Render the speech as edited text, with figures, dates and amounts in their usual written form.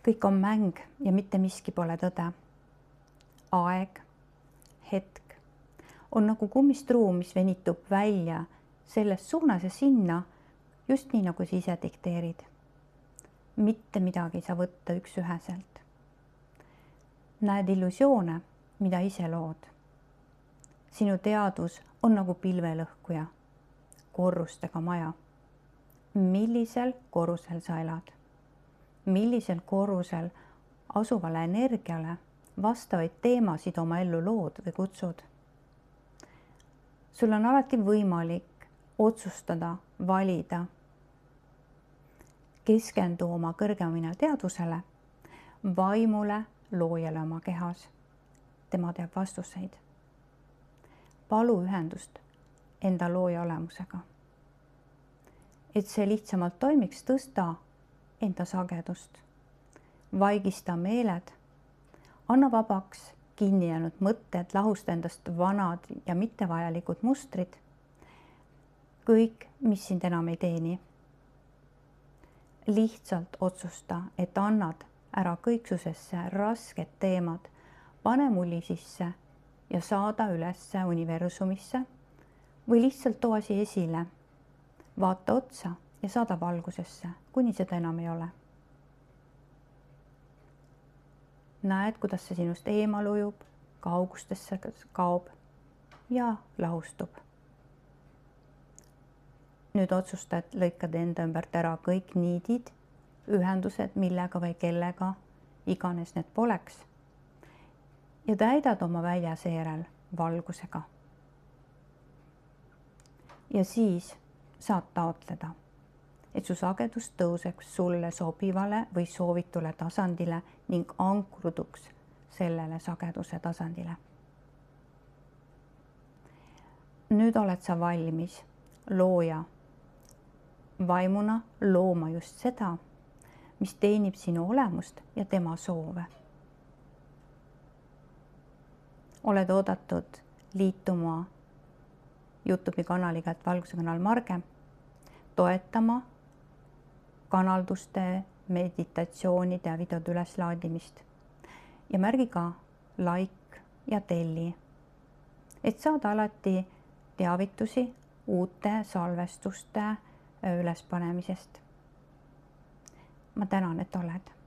kõik on mäng ja mitte miski pole tõde. Aeg, hetk on nagu kummistruu, mis venitub välja selles suunas ja sinna, just nii, nagu sa ise dikteerid. Mitte midagi ei saa võtta üks-üheselt. Näed illusioone, mida ise lood. Sinu teadus on nagu pilvelõhkuja, korrustega maja. Millisel korrusel sa elad? Millisel korrusel asuvale energiale vastavaid teemasid oma ellu lood või kutsud? Sul on alati võimalik otsustada, valida. Keskendu oma kõrgemale teadvusele, vaimule, loojale oma kehas. Tema teab vastuseid. Palu ühendust enda looja olemusega. Et see lihtsamalt toimiks, tõsta enda sagedust. Vaigista meeled, anna vabaks kinni jäänud mõtted, lahusta endast vanad ja mittevajalikud mustrid. Kõik, mis sind enam ei teeni. Lihtsalt otsusta, et annad ära kõiksusesse rasked teemad, pane mulli sisse ja saada ülesse universumisse või lihtsalt too asi esile. Vaata otsa ja saada valgusesse, kuni seda enam ei ole. Näed, kuidas see sinust eemal ujub, kaugustesse kaob ja lahustub. Nüüd otsusta, et lõikad enda ümbert ära kõik niidid, ühendused, millega või kellega iganes need poleks. Ja täidad oma välja seejärel valgusega. Ja siis saad taotleda, et su sagedus tõuseks sulle sobivale või soovitule tasandile ning ankruduks sellele sageduse tasandile. Nüüd oled sa valmis looja vaimuna looma just seda, mis teenib sinu olemust ja tema soove. Oled oodatud liituma YouTube'i kanaliga, et Valguse kanal Marge, toetama kanalduste, meditatsioonide ja videode üleslaadimist ja märgi ka like ja telli, et saada alati teavitusi uute salvestuste ülespanemisest. Ma tänan, et oled.